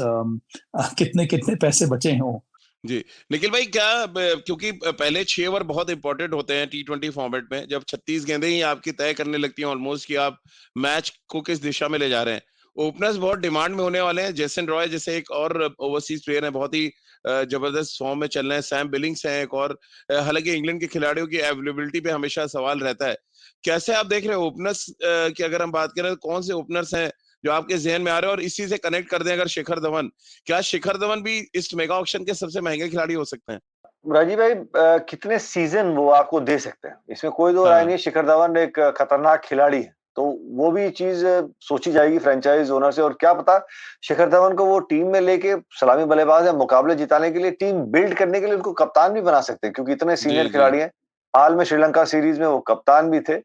C: कितने कितने पैसे बचे हों।
B: जी निखिल भाई, क्या क्योंकि पहले 6 ओवर बहुत इंपॉर्टेंट होते हैं T20 फॉर्मेट में, जब 36 गेंदें ही आपकी तय करने लगती हैं ऑलमोस्ट कि आप मैच को किस दिशा में ले जा रहे हैं। ओपनर्स बहुत डिमांड में होने वाले हैं। जेसन रॉय जैसे एक और ओवरसीज प्लेयर है, बहुत ही जबरदस्त फॉर्म में चल रहे हैं। सैम बिलिंग्स हैं एक और। हालांकि इंग्लैंड के खिलाड़ियों की अवेलेबिलिटी पे हमेशा सवाल रहता है। कैसे आप देख रहे हैं ओपनर्स की अगर हम बात करें, कौन से ओपनर्स हैं जो आपके जहन में आ रहे हैं? और इसी से कनेक्ट कर दें अगर शिखर धवन, क्या शिखर धवन भी इस मेगा ऑक्शन के सबसे महंगे खिलाड़ी हो सकते हैं?
D: राजीव भाई, कितने सीजन वो आपको दे सकते हैं, इसमें कोई दो राय
B: हाँ
D: नहीं। शिखर धवन एक खतरनाक खिलाड़ी है, तो वो भी चीज सोची जाएगी फ्रेंचाइज ओनर से। और क्या पता शिखर धवन को वो टीम में लेके सलामी बल्लेबाज है, मुकाबले जिताने के लिए, टीम बिल्ड करने के लिए उनको कप्तान भी बना सकते हैं, क्योंकि इतने
B: जी
D: सीनियर
B: जी
D: खिलाड़ी हैं। हाल में श्रीलंका सीरीज में वो कप्तान भी थे।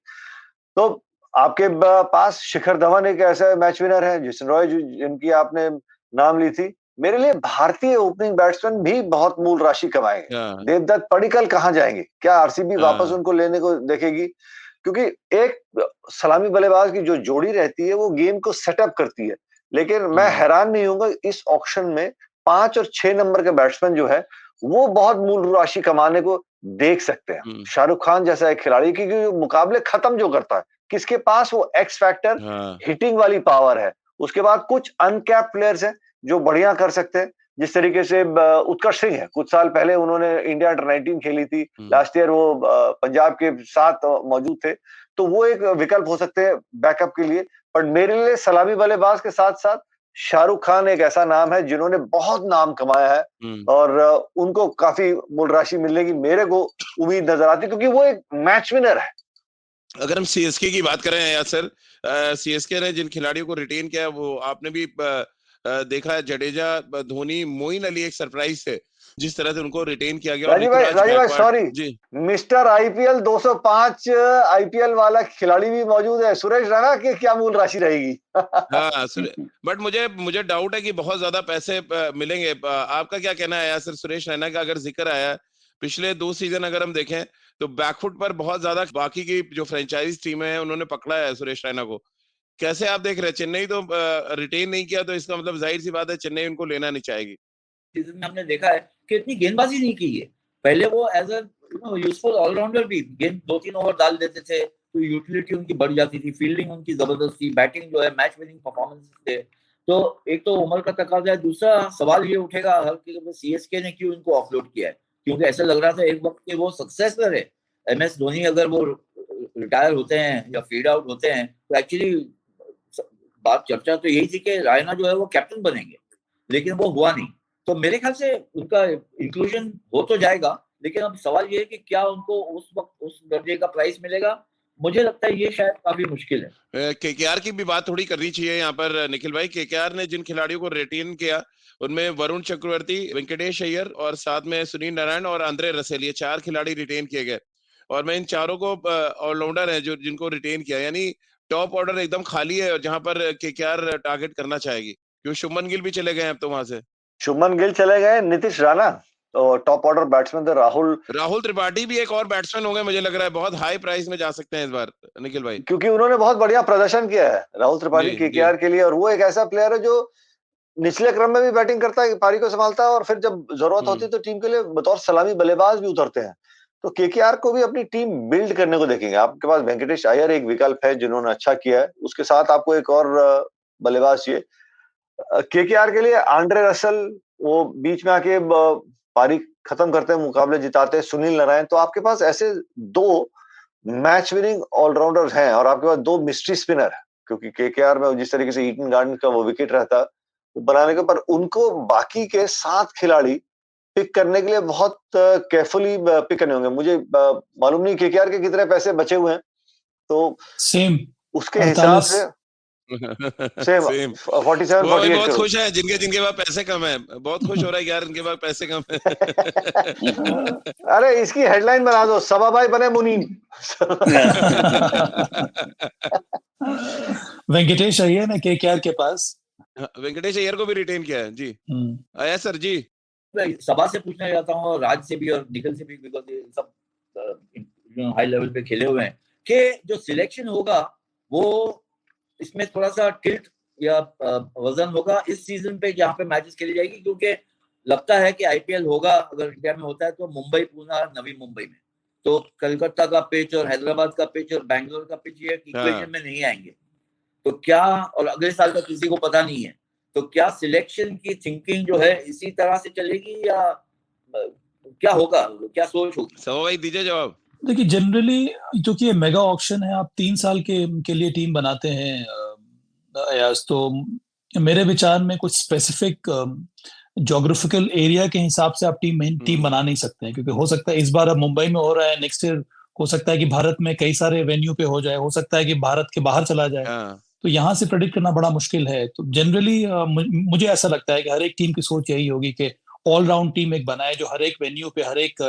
D: तो आपके पास शिखर धवन एक ऐसा मैच विनर है, जेसन रॉय जिनकी आपने नाम ली थी। मेरे लिए भारतीय ओपनिंग बैट्समैन भी बहुत मूल राशि कमाएंगे।
B: हाँ
D: देवदत्त पडिक्कल कहाँ जाएंगे? क्या आरसीबी वापस
B: हाँ
D: उनको लेने को देखेगी? क्योंकि एक सलामी बल्लेबाज की जो जोड़ी रहती है वो गेम को सेटअप करती है। लेकिन मैं हैरान नहीं होऊंगा इस ऑक्शन में 5 और 6 नंबर के बैट्समैन जो है वो बहुत मूल राशि कमाने को देख सकते हैं। शाहरुख खान जैसा एक खिलाड़ी, क्योंकि मुकाबले खत्म जो करता है, किसके पास वो एक्स फैक्टर,
B: हाँ
D: हिटिंग वाली पावर है। उसके बाद कुछ अनकैप प्लेयर्स हैं जो बढ़िया कर सकते हैं, जिस तरीके से उत्कर्ष सिंह है। कुछ साल पहले उन्होंने इंडिया अंडर 19 खेली थी। लास्ट ईयर वो पंजाब के साथ मौजूद थे, तो वो एक विकल्प हो सकते हैं बैकअप के लिए। पर मेरे लिए सलामी बल्लेबाज के साथ साथ शाहरुख खान एक ऐसा नाम है जिन्होंने बहुत नाम कमाया है, और उनको काफी मूल राशि मिलने की मेरे को उम्मीद नजर आती है, क्योंकि वो एक मैच विनर है।
B: अगर हम सीएसके की बात करें या सर, सीएसके ने जिन खिलाड़ियों को रिटेन किया वो आपने भी देखा है, जडेजा, धोनी, मोइन अली एक सरप्राइज थे जिस तरह से उनको रिटेन किया गया। और
D: राजीव भाई सॉरी, मिस्टर आईपीएल 205 आईपीएल वाला खिलाड़ी भी मौजूद है, सुरेश रैना की क्या मूल राशि रहेगी?
B: हाँ बट मुझे डाउट है कि बहुत ज्यादा पैसे मिलेंगे। आपका क्या कहना है सर? सुरेश रैना का अगर जिक्र आया, पिछले 2 सीजन अगर हम देखें तो बैकफुट पर बहुत ज्यादा बाकी की जो फ्रेंचाइज टीमें हैं उन्होंने पकड़ा है सुरेश रैना को। कैसे आप देख रहे हैं? चेन्नई तो रिटेन नहीं किया, तो इसका मतलब जाहिर सी बात है चेन्नई उनको लेना नहीं चाहेगी।
E: सीजन में हमने देखा है कि इतनी गेंदबाजी नहीं की है। पहले वो एज अ यूजफुल ऑलराउंडर भी गेंद 2-3 ओवर डाल देते थे तो यूटिलिटी उनकी बढ़ जाती थी, फील्डिंग उनकी जबरदस्त थी, बैटिंग जो है मैच विनिंग परफॉर्मेंस थे। तो एक तो उम्र का तकाजा है, दूसरा सवाल ये उठेगा हर कि सीएसके ने क्यों इनको ऑफलोड किया है, क्योंकि ऐसा लग रहा था एक वक्त के वो सक्सेसर है एमएस धोनी। अगर वो रिटायर होते हैं या फीड आउट होते हैं तो एक्चुअली बात चर्चा तो यही थी कि रायना जो है वो कैप्टन बनेंगे, लेकिन वो हुआ नहीं। तो मेरे ख्याल से उनका इंक्लूजन हो तो जाएगा, लेकिन अब सवाल ये है कि क्या उनको उस वक्त उस दर्जे का प्राइस मिलेगा। मुझे लगता है ये शायद काफी मुश्किल है।
B: केकेआर की भी बात थोड़ी करनी चाहिए यहाँ पर निखिल भाई। केकेआर ने जिन खिलाड़ियों को रिटेन किया उनमें वरुण चक्रवर्ती, वेंकटेश अय्यर और साथ में सुनील नारायण और आंद्रे रसेल, ये 4 खिलाड़ी रिटेन किए गए। और मैं इन चारों को ऑलराउंडर है जो जिनको रिटेन किया, यानी टॉप ऑर्डर एकदम खाली है जहां पर केकेआर टारगेट करना चाहेगी, क्योंकि शुभमन गिल भी चले गए अब तो वहां से।
D: शुभमन गिल चले गए, नीतीश राणा और टॉप ऑर्डर बैट्समैन थे
B: राहुल त्रिपाठी भी एक और बैट्समैन होंगे, मुझे लग रहा है बहुत हाई प्राइस में जा सकते हैं इस बार निखिल भाई,
D: क्योंकि उन्होंने बहुत बढ़िया प्रदर्शन किया है राहुल त्रिपाठी केकेआर के लिए। और वो एक ऐसा प्लेयर है जो निचले क्रम में भी बैटिंग करता है, पारी को संभालता है, और फिर जब जरूरत होती है तो टीम के लिए बतौर सलामी बल्लेबाज भी उतरते हैं। तो केकेआर को भी अपनी टीम बिल्ड करने को देखेंगे। आपके पास वेंकटेश अय्यर एक विकल्प है जिन्होंने अच्छा किया है, उसके साथ आपको एक और बल्लेबाज चाहिए। केकेआर के लिए आंद्रे रसल, वो बीच में आके पारी खत्म करते हैं, मुकाबले जिताते हैं। सुनील नारायण, तो आपके पास ऐसे 2 मैच विनिंग ऑलराउंडर्स हैं, और आपके पास 2 मिस्ट्री स्पिनर है, क्योंकि केकेआर में जिस तरीके से ईडन गार्डन का वो विकेट रहता है वो बनाने के, पर उनको बाकी के 7 खिलाड़ी पिक करने के लिए बहुत केयरफुली पिक करने होंगे। मुझे मालूम नहीं केकेआर के कितने पैसे बचे हुए हैं, तो
C: सेम
D: उसके हिसाब से सेम 47
B: वो
D: 48
B: बहुत खुश है जिनके जिनके पास पैसे कम है, बहुत खुश हो रहा है यार इनके पास पैसे कम है।
D: अरे इसकी हेडलाइन बना दो, सबाबाई बने मुनीम।
C: वेंकटेश अय्यर ने केकेआर के पास
B: वेंकटेश अय्यर को भी रिटेन किया है जी। आया सर जी,
E: सभा से पूछना चाहता हूँ, राज से भी और निखिल से भी, बिकॉज ये सब हाई लेवल पे खेले हुए हैं, कि जो सिलेक्शन होगा वो इसमें थोड़ा सा टिल्ट या वजन होगा इस सीजन पे जहाँ पे मैचेस खेली जाएगी, क्योंकि लगता है कि आईपीएल होगा अगर इंडिया में होता है तो मुंबई, पुणे, नवी मुंबई में। तो कलकत्ता का पिच और हैदराबाद का पिच और बैंगलोर का पिच ये इक्वेशन में नहीं आएंगे। तो क्या, और अगले साल का किसी को पता नहीं है, तो क्या सिलेक्शन की थिंकिंग जो है इसी तरह से चलेगी या क्या होगा, क्या सोच होगी?
B: सवा भाई दीजिए जवाब।
C: देखिए, जनरली क्योंकि ये मेगा ऑक्शन है, आप 3 साल के लिए टीम बनाते हैं अयाज, तो मेरे विचार में कुछ स्पेसिफिक ज्योग्राफिकल एरिया के हिसाब से आप टीम बना नहीं सकते हैं, क्योंकि हो सकता है इस बार अब मुंबई में हो रहा है, नेक्स्ट ईयर हो सकता है कि भारत में कई सारे वेन्यू पे हो जाए, हो सकता है कि भारत के बाहर चला जाए। तो यहाँ से प्रेडिक्ट करना बड़ा मुश्किल है। तो जनरली मुझे ऐसा लगता है कि हर एक टीम की सोच यही होगी कि ऑलराउंड टीम एक बनाए जो हर एक वेन्यू पे, हर एक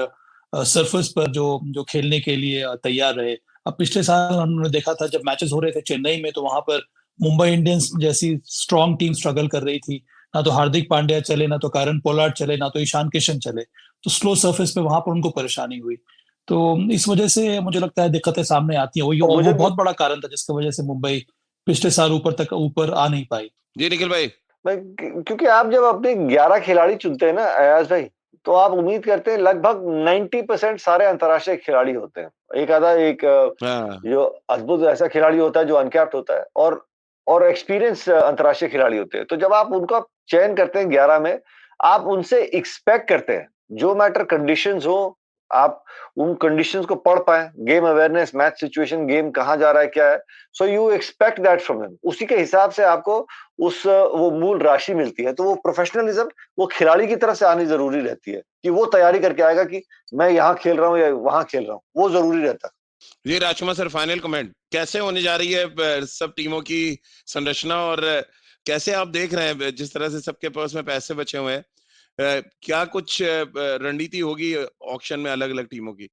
C: सरफेस पर जो खेलने के लिए तैयार रहे। अब पिछले साल हमने देखा था जब मैचेस हो रहे थे चेन्नई में, तो वहां पर मुंबई इंडियंस जैसी स्ट्रॉन्ग टीम स्ट्रगल कर रही थी। ना तो हार्दिक पांड्या चले, ना तो कारण पोलार्ड चले, ना तो ईशान किशन चले, तो स्लो सरफेस पे वहां पर उनको परेशानी हुई। तो इस वजह से मुझे लगता है दिक्कतें सामने आती हैं। वो बहुत बड़ा कारण था जिसकी वजह से मुंबई पिछले साल ऊपर आ नहीं पाई।
B: जी निखिल भाई,
D: क्योंकि आप जब अपने 11 खिलाड़ी चुनते हैं ना अयाज भाई, तो आप उम्मीद करते हैं लगभग 90% सारे अंतर्राष्ट्रीय खिलाड़ी होते हैं। एक आधा एक जो अद्भुत ऐसा खिलाड़ी होता है जो अनकैप्ड होता है, और एक्सपीरियंस अंतर्राष्ट्रीय खिलाड़ी होते हैं। तो जब आप उनका चयन करते हैं 11 में, आप उनसे एक्सपेक्ट करते हैं जो मैटर कंडीशंस हो, आप उन कंडीशंस को पढ़ पाए, game awareness, match situation, game कहाँ जा रहा है, क्या है, so you expect that from them. उसी के हिसाब से आपको वो मूल राशि मिलती है। तो वो प्रोफेशनलिज्म वो खिलाड़ी की तरफ से आनी जरूरी रहती है, कि वो तैयारी करके आएगा कि मैं यहाँ खेल रहा हूँ या वहां खेल रहा हूँ, वो जरूरी रहता है।
B: जी राजकुमार सर, फाइनल कमेंट, कैसे होने जा रही है सब टीमों की संरचना, और कैसे आप देख रहे हैं जिस तरह से सबके पास में पैसे बचे हुए हैं, क्या कुछ रणनीति होगी ऑक्शन में अलग अलग टीमों की?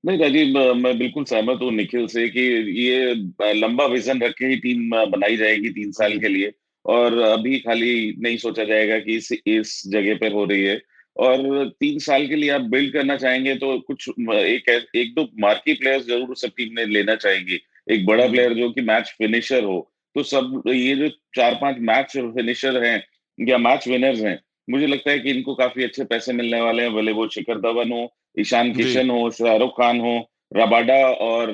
A: नहीं राजीव, मैं बिल्कुल सहमत हूँ निखिल से कि ये लंबा विजन रख के ही टीम बनाई जाएगी 3 साल के लिए, और अभी खाली नहीं सोचा जाएगा कि इस जगह पर हो रही है। और 3 साल के लिए आप बिल्ड करना चाहेंगे तो कुछ एक दो मार्की प्लेयर्स जरूर सब टीम ने लेना चाहेंगी। एक बड़ा प्लेयर जो कि मैच फिनिशर हो, तो सब ये जो 4-5 मैच फिनिशर हैं या मैच विनर्स हैं, मुझे लगता है कि इनको काफी अच्छे पैसे मिलने वाले हैं, भले वो शिखर धवन हो, ईशान किशन हो, शाहरुख खान हो, रबाडा और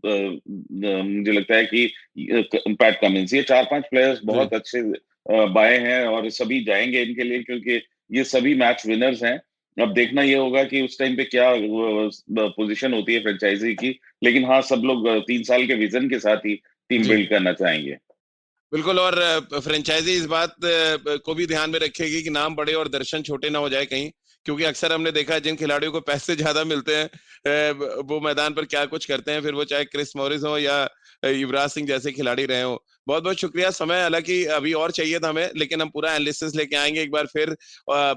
A: मुझे लगता है कि पैट कमिंस, ये 4-5 प्लेयर्स बहुत अच्छे बाएं हैं और सभी जाएंगे इनके लिए, क्योंकि ये सभी मैच विनर्स हैं। अब देखना ये होगा कि उस टाइम पे क्या पोजीशन होती है फ्रेंचाइजी की, लेकिन हाँ, सब लोग 3 साल के विजन के साथ ही टीम बिल्ड करना चाहेंगे।
B: बिल्कुल, और फ्रेंचाइजी इस बात को भी ध्यान में रखेगी कि नाम बड़े और दर्शन छोटे ना हो जाए कहीं, क्योंकि अक्सर हमने देखा है जिन खिलाड़ियों को पैसे ज्यादा मिलते हैं वो मैदान पर क्या कुछ करते हैं, फिर वो चाहे क्रिस मॉरिस हो या युवराज सिंह जैसे खिलाड़ी रहे हो। बहुत बहुत शुक्रिया। समय हालांकि अभी और चाहिए था हमें, लेकिन हम पूरा एनालिसिस लेके आएंगे एक बार फिर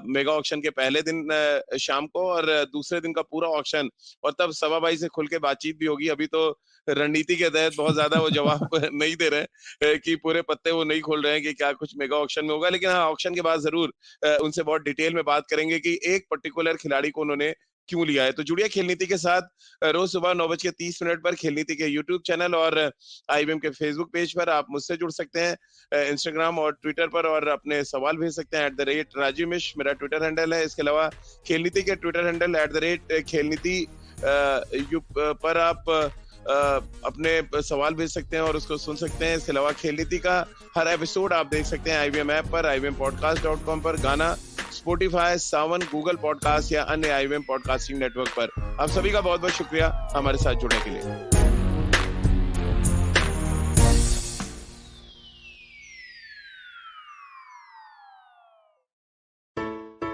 B: मेगा ऑक्शन के पहले दिन शाम को, और दूसरे दिन का पूरा ऑक्शन, और तब सवा भाई से खुल के बातचीत भी होगी। अभी तो रणनीति के तहत बहुत ज्यादा वो जवाब नहीं दे रहे कि पूरे पत्ते वो नहीं खोल रहे हैं कि क्या कुछ मेगा ऑक्शन में होगा, लेकिन हाँ, ऑक्शन के बाद जरूर उनसे बहुत डिटेल में बात करेंगे कि एक पर्टिकुलर खिलाड़ी को उन्होंने क्यों लिया है। तो जुड़िए खेल नीति के साथ रोज सुबह 9:30 पर खेल नीति के यूट्यूब चैनल और आईबीएम के फेसबुक पेज पर। आप मुझसे जुड़ सकते हैं इंस्टाग्राम और ट्विटर पर, और अपने सवाल भेज सकते हैं @राजीव मिश्र मेरा ट्विटर हैंडल है। इसके अलावा खेल नीति के ट्विटर हैंडल @खेल नीति पर आप अपने सवाल भेज सकते हैं और उसको सुन सकते हैं। इसके अलावा खेल नीति का हर एपिसोड आप देख सकते हैं IBM ऐप पर, IBMpodcast.com पर, गाना, स्पॉटिफाई, सावन, गूगल पॉडकास्ट या अन्य IBM पॉडकास्टिंग नेटवर्क पर। आप सभी का बहुत बहुत शुक्रिया हमारे साथ जुड़ने के लिए।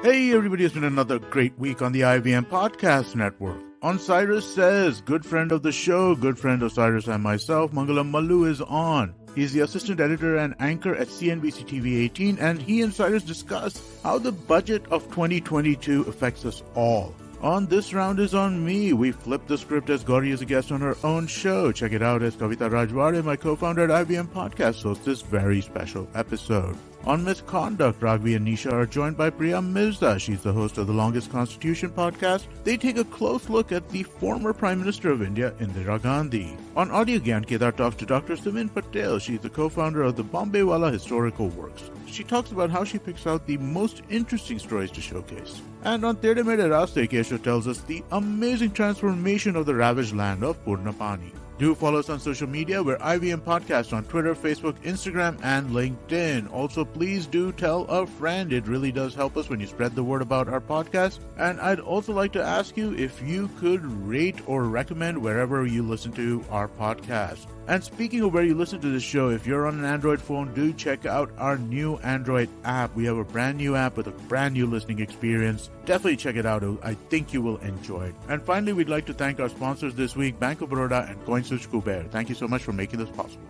G: Hey everybody, it's been another great week on the IBM Podcast Network. On Cyrus Says, good friend of the show, good friend of Cyrus and myself, Mangalam Mallu is on. He's the assistant editor and anchor at CNBC TV 18, and he and Cyrus discuss how the budget of 2022 affects us all. On This Round is on Me, we flip the script as Gauri is a guest on her own show. Check it out as Kavita Rajwade, my co-founder at IBM Podcast, hosts this very special episode. On Misconduct, Raghavi and Nisha are joined by Priya Mirza. She's the host of the Longest Constitution podcast. They take a close look at the former Prime Minister of India, Indira Gandhi. On Audio Gyan, Kedar talks to Dr. Simin Patel. She's the co-founder of the Bombay Wala Historical Works. She talks about how she picks out the most interesting stories to showcase. And on Tere Mere Raste, Keshav tells us the amazing transformation of the ravaged land of Purnapani. Do follow us on social media. We're IBM Podcast on Twitter, Facebook, Instagram, and LinkedIn. Also, please do tell a friend. It really does help us when you spread the word about our podcast. And I'd also like to ask you if you could rate or recommend wherever you listen to our podcast. And speaking of where you listen to this show, if you're on an Android phone, do check out our new Android app. We have a brand new app with a brand new listening experience. Definitely check it out. I think you will enjoy it. And finally, we'd like to thank our sponsors this week, Bank of Baroda and CoinSwitch Kuber. Thank you so much for making this possible.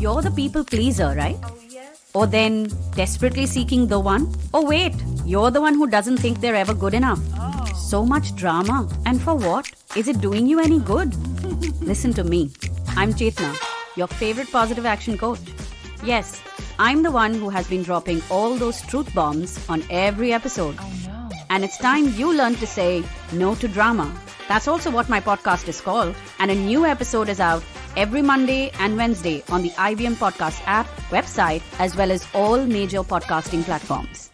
H: You're the people pleaser, right? Oh, yes. Or then desperately seeking the one? Oh, wait, you're the one who doesn't think they're ever good enough. Oh. So much drama. And for what? Is it doing you any good? Listen to me. I'm Chetna, your favorite positive action coach. Yes, I'm the one who has been dropping all those truth bombs on every episode. Oh, no. And it's time you learn to say no to drama. That's also what my podcast is called. And a new episode is out every Monday and Wednesday on the IBM Podcast app, website, as well as all major podcasting platforms.